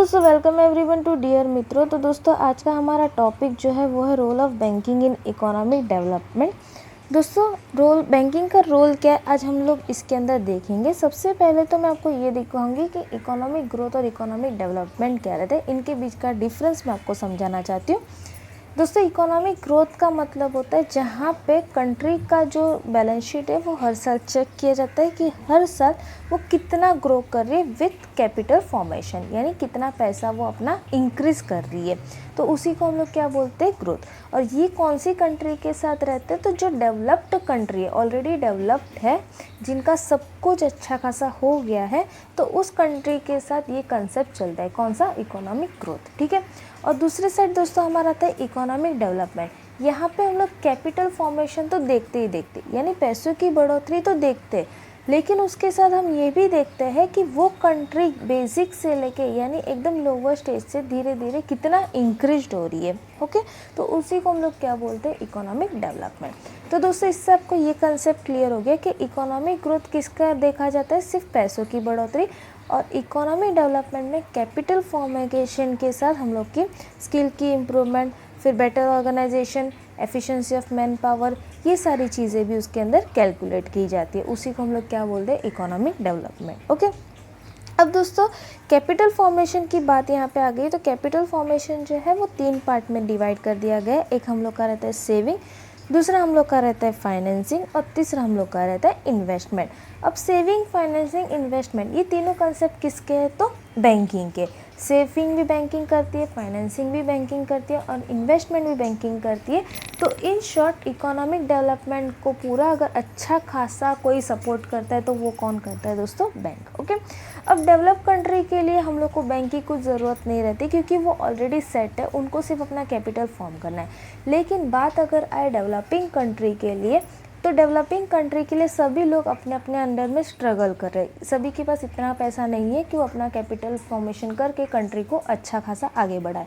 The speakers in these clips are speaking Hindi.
दोस्तों वेलकम एवरीवन टू डियर मित्रों। तो दोस्तों आज का हमारा टॉपिक जो है वो है role of banking in economic development. दोस्तों रोल बैंकिंग का रोल क्या है आज हम लोग इसके अंदर देखेंगे। सबसे पहले तो मैं आपको ये दिखाऊंगी कि इकोनॉमिक ग्रोथ और इकोनॉमिक डेवलपमेंट क्या रहता है, इनके बीच का डिफरेंस मैं आपको समझाना चाहती हूँ। दोस्तों इकोनॉमिक ग्रोथ का मतलब होता है जहाँ पे कंट्री का जो बैलेंस शीट है वो हर साल चेक किया जाता है कि हर साल वो कितना ग्रो कर रही है विथ कैपिटल फॉर्मेशन, यानी कितना पैसा वो अपना इंक्रीज कर रही है। तो उसी को हम लोग क्या बोलते हैं, ग्रोथ। और ये कौन सी कंट्री के साथ रहते हैं, तो जो डेवलप्ड कंट्री है, ऑलरेडी डेवलप्ड है, जिनका सब कुछ अच्छा खासा हो गया है, तो उस कंट्री के साथ ये कंसेप्ट चलता है, कौन सा, इकोनॉमिक ग्रोथ। ठीक है। और दूसरे साइड दोस्तों हमारा आता है इकोनॉमिक डेवलपमेंट। यहाँ पे हम लोग कैपिटल फॉर्मेशन तो देखते ही देखते, यानी पैसों की बढ़ोतरी तो देखते, लेकिन उसके साथ हम ये भी देखते हैं कि वो कंट्री बेसिक से लेके यानी एकदम लोअर स्टेज से धीरे धीरे कितना इंक्रीज हो रही है। ओके, तो उसी को हम लोग क्या बोलते हैं, इकोनॉमिक डेवलपमेंट। तो दोस्तों इससे आपको ये कंसेप्ट क्लियर हो गया कि इकोनॉमिक ग्रोथ किसका देखा जाता है, सिर्फ पैसों की बढ़ोतरी, और इकोनॉमिक डेवलपमेंट में कैपिटल फॉर्मेशन के साथ हम लोग की स्किल की इम्प्रूवमेंट, फिर better organisation, efficiency of man power, ये सारी चीज़ें भी उसके अंदर कैलकुलेट की जाती है। उसी को हम लोग क्या बोलते हैं, इकोनॉमिक डेवलपमेंट। ओके, अब दोस्तों कैपिटल फॉर्मेशन की बात यहाँ पे आ गई। तो कैपिटल फॉर्मेशन जो है वो 3 पार्ट में डिवाइड कर दिया गया है। एक हम लोग का रहता है सेविंग, दूसरा हम लोग का रहता है फाइनेंसिंग, और तीसरा हम लोग का रहता है इन्वेस्टमेंट। अब सेविंग, फाइनेंसिंग, इन्वेस्टमेंट, ये तीनों कंसेप्ट किसके हैं, तो बैंकिंग के। सेविंग भी बैंकिंग करती है, फाइनेंसिंग भी बैंकिंग करती है, और इन्वेस्टमेंट भी बैंकिंग करती है। तो इन शॉर्ट इकोनॉमिक डेवलपमेंट को पूरा अगर अच्छा खासा कोई सपोर्ट करता है तो वो कौन करता है दोस्तों, बैंक। ओके, अब डेवलप कंट्री के लिए हम लोग को बैंक की कुछ ज़रूरत नहीं रहती क्योंकि वो ऑलरेडी सेट है, उनको सिर्फ अपना कैपिटल फॉर्म करना है। लेकिन बात अगर आए डेवलपिंग कंट्री के लिए, तो डेवलपिंग कंट्री के लिए सभी लोग अपने अपने अंडर में स्ट्रगल कर रहे हैं। सभी के पास इतना पैसा नहीं है कि वो अपना कैपिटल फॉर्मेशन करके कंट्री को अच्छा खासा आगे बढ़ाए।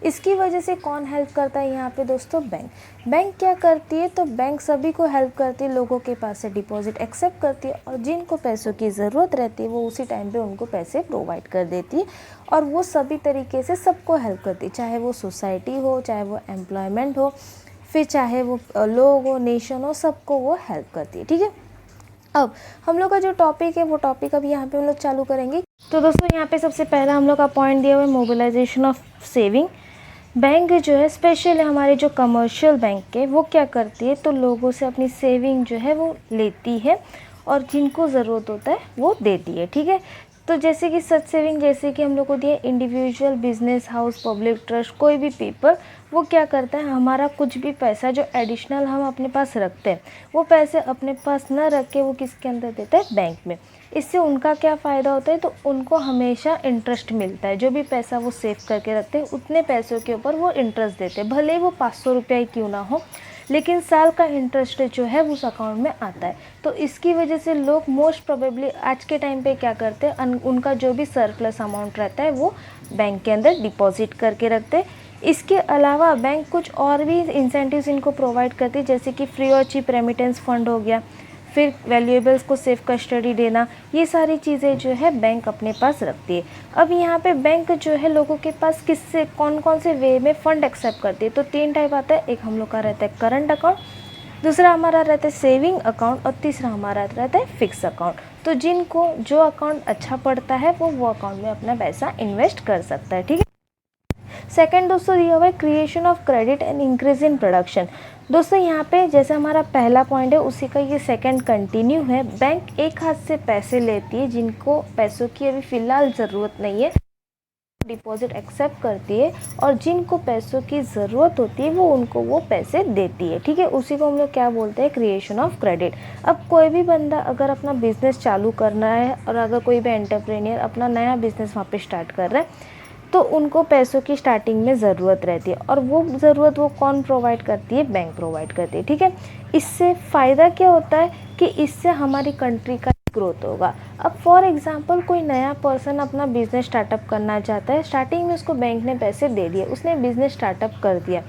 इसकी वजह से कौन हेल्प करता है यहाँ पे दोस्तों, बैंक। बैंक क्या करती है, तो बैंक सभी को हेल्प करती है, लोगों के पास से डिपॉजिट एक्सेप्ट करती है, और जिनको पैसों की ज़रूरत रहती है वो उसी टाइम पे उनको पैसे प्रोवाइड कर देती है। और वो सभी तरीके से सबको हेल्प करती है, चाहे वो सोसाइटी हो, चाहे वो एम्प्लॉयमेंट हो, फिर चाहे वो लोग हो, नेशन हो, सबको वो हेल्प करती है। ठीक है। अब हम लोग का जो टॉपिक है वो टॉपिक अभी यहाँ पे हम लोग चालू करेंगे। तो दोस्तों यहाँ पे सबसे पहला हम लोग का पॉइंट दिया हुआ है मोबिलाइजेशन ऑफ सेविंग। बैंक जो है स्पेशली हमारे जो कमर्शियल बैंक है वो क्या करती है, तो लोगों से अपनी सेविंग जो है वो लेती है और जिनको ज़रूरत होता है वो देती है। ठीक है। तो जैसे कि सच सेविंग, जैसे कि हम लोग को दिया individual, business, house, public trust, कोई भी पीपल वो क्या करता है, हमारा कुछ भी पैसा जो एडिशनल हम अपने पास रखते हैं वो पैसे अपने पास न रख के वो किसके अंदर देता है, बैंक में। इससे उनका क्या फ़ायदा होता है, तो उनको हमेशा इंटरेस्ट मिलता है। जो भी पैसा वो सेव करके रखते हैं उतने पैसों के ऊपर वो इंटरेस्ट देते हैं, भले ही वो 500 रुपया ही क्यों ना हो, लेकिन साल का इंटरेस्ट जो है उस अकाउंट में आता है। तो इसकी वजह से लोग मोस्ट प्रोबेबली आज के टाइम पे क्या करते हैं, उनका जो भी सरप्लस अमाउंट रहता है वो बैंक के अंदर डिपॉजिट करके रखते हैं। इसके अलावा बैंक कुछ और भी इंसेंटिव्स इनको प्रोवाइड करती है, जैसे कि फ्री और चीप रेमिटेंस फंड हो गया, फिर वैल्यूएबल्स को सेफ कस्टडी देना, ये सारी चीज़ें जो है बैंक अपने पास रखती है। अब यहाँ पे बैंक जो है लोगों के पास किससे कौन कौन से वे में फ़ंड एक्सेप्ट करती है, तो 3 टाइप आता है। एक हम लोग का रहता है करंट अकाउंट, दूसरा हमारा रहता है सेविंग अकाउंट, और तीसरा हमारा रहता है फिक्स अकाउंट। तो जिनको जो अकाउंट अच्छा पड़ता है वो अकाउंट में अपना पैसा इन्वेस्ट कर सकता है। ठीक है। सेकंड दोस्तों दिया हुआ है creation of credit and increase in production. दोस्तों यहाँ पे जैसे हमारा पहला पॉइंट है उसी का ये सेकंड कंटिन्यू है। बैंक एक हाथ से पैसे लेती है, जिनको पैसों की अभी फ़िलहाल ज़रूरत नहीं है डिपॉजिट एक्सेप्ट करती है, और जिनको पैसों की ज़रूरत होती है वो उनको वो पैसे देती है। ठीक है। उसी को हम लोग क्या बोलते हैं, क्रिएशन ऑफ क्रेडिट। अब कोई भी बंदा अगर अपना बिजनेस चालू करना है, और अगर कोई भी एंटरप्रेन्योर अपना नया बिजनेस वहाँ पे स्टार्ट कर रहा है, तो उनको पैसों की स्टार्टिंग में ज़रूरत रहती है, और वो ज़रूरत वो कौन प्रोवाइड करती है, बैंक प्रोवाइड करती है। ठीक है। इससे फ़ायदा क्या होता है कि इससे हमारी कंट्री का ग्रोथ होगा। अब फॉर एग्जांपल कोई नया पर्सन अपना बिजनेस स्टार्टअप करना चाहता है, स्टार्टिंग में उसको बैंक ने पैसे दे दिए, उसने बिजनेस स्टार्टअप कर दिया,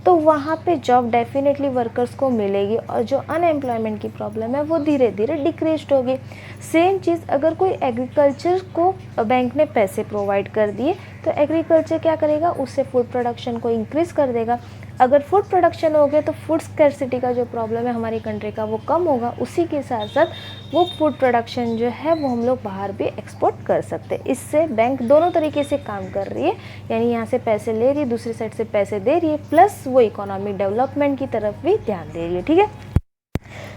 तो वहाँ पे जॉब डेफिनेटली वर्कर्स को मिलेगी और जो अनएम्प्लॉयमेंट की प्रॉब्लम है वो धीरे धीरे डिक्रीज होगी। सेम चीज़ अगर कोई एग्रीकल्चर को बैंक ने पैसे प्रोवाइड कर दिए तो एग्रीकल्चर क्या करेगा, उससे फूड प्रोडक्शन को इंक्रीज़ कर देगा। अगर फूड प्रोडक्शन हो गया तो फूड स्कैर्सिटी का जो प्रॉब्लम है हमारी कंट्री का वो कम होगा। उसी के साथ साथ वो फूड प्रोडक्शन जो है वो हम लोग बाहर भी एक्सपोर्ट कर सकते हैं। इससे बैंक दोनों तरीके से काम कर रही है, यानी यहाँ से पैसे ले रही है, दूसरी साइड से पैसे दे रही है, प्लस वो इकोनॉमिक डेवलपमेंट की तरफ भी ध्यान दे रही है। ठीक है,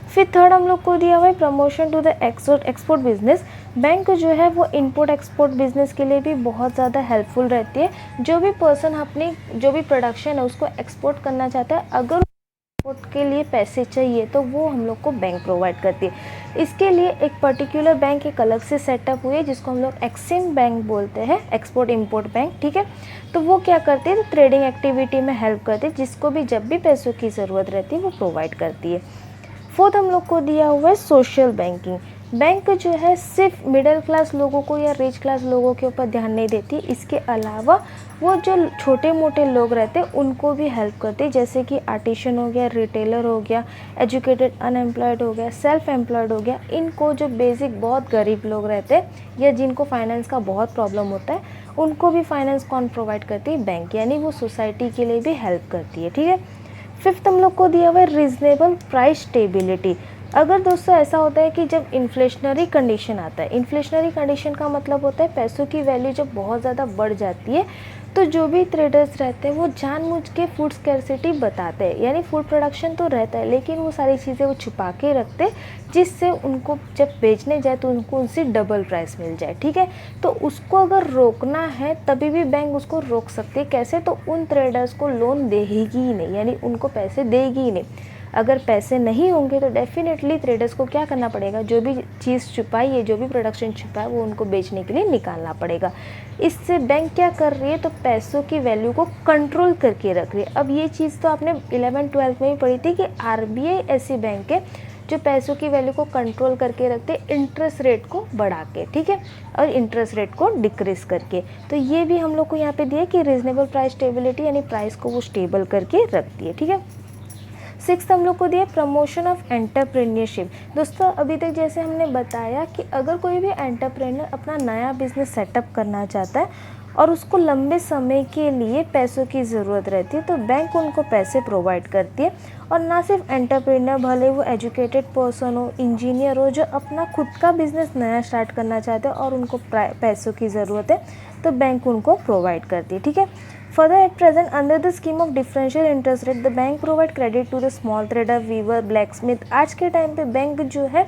फिर थर्ड हम लोग को दिया हुआ है promotion to the export business. Bank जो है वो इंपोर्ट एक्सपोर्ट बिजनेस के लिए भी बहुत ज़्यादा हेल्पफुल रहती है। जो भी पर्सन अपनी जो भी प्रोडक्शन है उसको एक्सपोर्ट करना चाहता है, अगर एक्सपोर्ट के लिए पैसे चाहिए तो वो हम लोग को बैंक प्रोवाइड करती है। इसके लिए एक पर्टिकुलर बैंक एक अलग से सेटअप हुई है जिसको हम लोग एक्सिम बैंक बोलते हैं, एक्सपोर्ट इंपोर्ट बैंक। ठीक है, तो वो क्या करती है, तो ट्रेडिंग एक्टिविटी में हेल्प करती है, जिसको भी जब भी पैसों की ज़रूरत रहती है वो प्रोवाइड करती है। फोर्थ हम लोग को दिया हुआ है सोशल बैंकिंग। बैंक जो है सिर्फ मिडिल क्लास लोगों को या रिच क्लास लोगों के ऊपर ध्यान नहीं देती, इसके अलावा वो जो छोटे मोटे लोग रहते हैं उनको भी हेल्प करती है, जैसे कि आर्टिशन हो गया, रिटेलर हो गया, एजुकेटेड अनएम्प्लॉयड हो गया, सेल्फ एम्प्लॉयड हो गया। इनको जो बेसिक बहुत गरीब लोग रहते हैं या जिनको फाइनेंस का बहुत प्रॉब्लम होता है उनको भी फाइनेंस कौन प्रोवाइड करती है, बैंक, यानी वो सोसाइटी के लिए भी हेल्प करती है। ठीक है, फिफ्थ हम लोग को दिया हुआ है रीजनेबल प्राइस स्टेबिलिटी। अगर दोस्तों ऐसा होता है कि जब इन्फ्लेशनरी कंडीशन आता है, इन्फ्लेशनरी कंडीशन का मतलब होता है पैसों की वैल्यू जब बहुत ज़्यादा बढ़ जाती है, तो जो भी ट्रेडर्स रहते हैं वो जानबूझ के फूड स्कैर्सिटी बताते हैं, यानी फूड प्रोडक्शन तो रहता है लेकिन वो सारी चीज़ें वो छुपा के रखते हैं, जिससे उनको जब बेचने जाए तो उनको उनसे डबल प्राइस मिल जाए। ठीक है, तो उसको अगर रोकना है तभी भी बैंक उसको रोक सकती है। कैसे, तो उन ट्रेडर्स को लोन देगी ही नहीं, यानी उनको पैसे देगी ही नहीं। अगर पैसे नहीं होंगे तो डेफिनेटली ट्रेडर्स को क्या करना पड़ेगा, जो भी चीज़ छुपाई है, जो भी प्रोडक्शन छुपा है वो उनको बेचने के लिए निकालना पड़ेगा। इससे बैंक क्या कर रही है, तो पैसों की वैल्यू को कंट्रोल करके रख रही है। अब ये चीज़ तो आपने 11th-12th में ही पढ़ी थी कि आरबीआई ऐसी बैंक है जो पैसों की वैल्यू को कंट्रोल करके रखते, इंटरेस्ट रेट को बढ़ा के, ठीक है, और इंटरेस्ट रेट को डिक्रीज करके। तो ये भी हम लोग को यहाँ पे दिया कि रीजनेबल प्राइस स्टेबिलिटी, यानी प्राइस को वो स्टेबल करके रखती है। ठीक है, सिक्स्थ हम लोग को दिया प्रमोशन ऑफ एंटरप्रेन्योरशिप। दोस्तों अभी तक जैसे हमने बताया कि अगर कोई भी एंटरप्रेन्योर अपना नया बिजनेस सेटअप करना चाहता है और उसको लंबे समय के लिए पैसों की ज़रूरत रहती है तो बैंक उनको पैसे प्रोवाइड करती है। और ना सिर्फ एंटरप्रेन्योर, भले वो एजुकेटेड पर्सन हो, इंजीनियर हो, जो अपना खुद का बिजनेस नया स्टार्ट करना चाहते हैं और उनको पैसों की ज़रूरत है तो बैंक उनको प्रोवाइड करती है। ठीक है, Further, at present, under the scheme of differential interest rate, the bank provide credit to the small trader, weaver, blacksmith। आज के टाइम पे बैंक जो है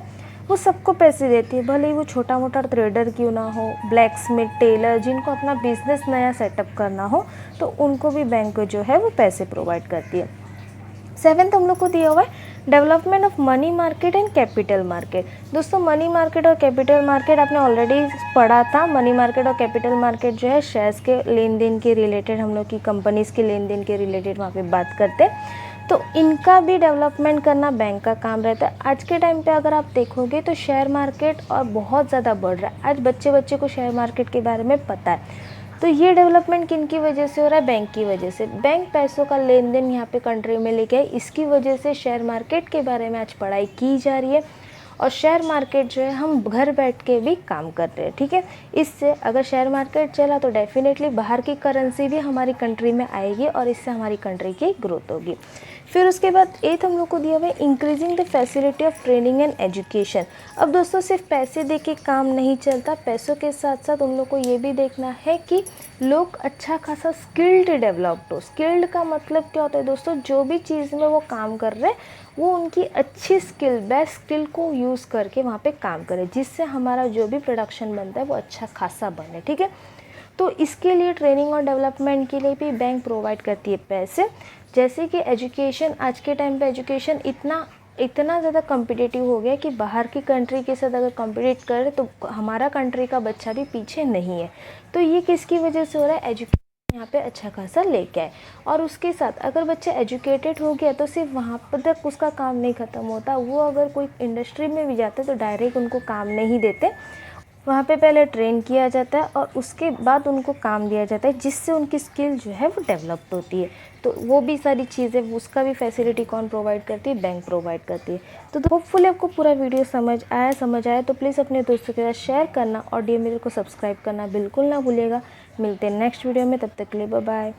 वो सबको पैसे देती है, भले ही वो छोटा मोटा ट्रेडर क्यों ना हो, ब्लैकस्मिथ, टेलर, जिनको अपना बिजनेस नया सेटअप करना हो तो उनको भी बैंक जो है वो पैसे प्रोवाइड करती है। सेवेंथ हम लोग को दिया हुआ है development of money market and capital market. दोस्तों मनी मार्केट और कैपिटल मार्केट आपने ऑलरेडी पढ़ा था। मनी मार्केट और कैपिटल मार्केट जो है शेयर्स के लेन देन के रिलेटेड, हम लोग की कंपनीज़ के लेन देन के रिलेटेड वहाँ पे बात करते हैं, तो इनका भी डेवलपमेंट करना बैंक का काम रहता है। आज के टाइम पे अगर आप देखोगे तो शेयर मार्केट और बहुत ज़्यादा बढ़ रहा है। आज बच्चे बच्चे को शेयर मार्केट के बारे में पता है। तो ये डेवलपमेंट किन की वजह से हो रहा है, बैंक की वजह से। बैंक पैसों का लेन देन यहाँ पे कंट्री में लेके आए, इसकी वजह से शेयर मार्केट के बारे में आज पढ़ाई की जा रही है और शेयर मार्केट जो है हम घर बैठ के भी काम कर रहे हैं। ठीक है, इससे अगर शेयर मार्केट चला तो डेफिनेटली बाहर की करेंसी भी हमारी कंट्री में आएगी और इससे हमारी कंट्री की ग्रोथ होगी। फिर उसके बाद एथ हम लोग को दिया हुआ है increasing the facility of training and education. अब दोस्तों सिर्फ पैसे दे के काम नहीं चलता, पैसों के साथ साथ उन लोग को ये भी देखना है कि लोग अच्छा खासा स्किल्ड डेवलप्ड हो। स्किल्ड का मतलब क्या होता है दोस्तों, जो भी चीज़ में वो काम कर रहे हैं वो उनकी अच्छी स्किल, बेस्ट स्किल को यूज़ करके वहाँ पे काम करें, जिससे हमारा जो भी प्रोडक्शन बनता है वो अच्छा खासा बने। ठीक है, तो इसके लिए ट्रेनिंग और डेवलपमेंट के लिए भी बैंक प्रोवाइड करती है पैसे। जैसे कि एजुकेशन, आज के टाइम पे एजुकेशन इतना ज़्यादा कम्पिटिटिव हो गया कि बाहर की कंट्री के साथ अगर कम्पिटिट करें तो हमारा कंट्री का बच्चा भी पीछे नहीं है। तो ये किसकी वजह से हो रहा है, एजुकेशन यहाँ पे अच्छा खासा लेके आए। और उसके साथ अगर बच्चा एजुकेटेड हो गया तो सिर्फ वहाँ पर तक उसका काम नहीं ख़त्म होता, वो अगर कोई इंडस्ट्री में भी जाते तो डायरेक्ट उनको काम नहीं देते, वहाँ पे पहले ट्रेन किया जाता है और उसके बाद उनको काम दिया जाता है, जिससे उनकी स्किल जो है वो डेवलप्ड होती है। तो वो भी सारी चीज़ें, उसका भी फैसिलिटी कौन प्रोवाइड करती है? बैंक प्रोवाइड करती है। तो होपफुली आपको पूरा वीडियो समझ आया तो प्लीज़ अपने दोस्तों के साथ शेयर करना और डियर मित्र को सब्सक्राइब करना बिल्कुल ना भूलिएगा। मिलते हैं नेक्स्ट वीडियो में, तब तक के लिए बाय बाय।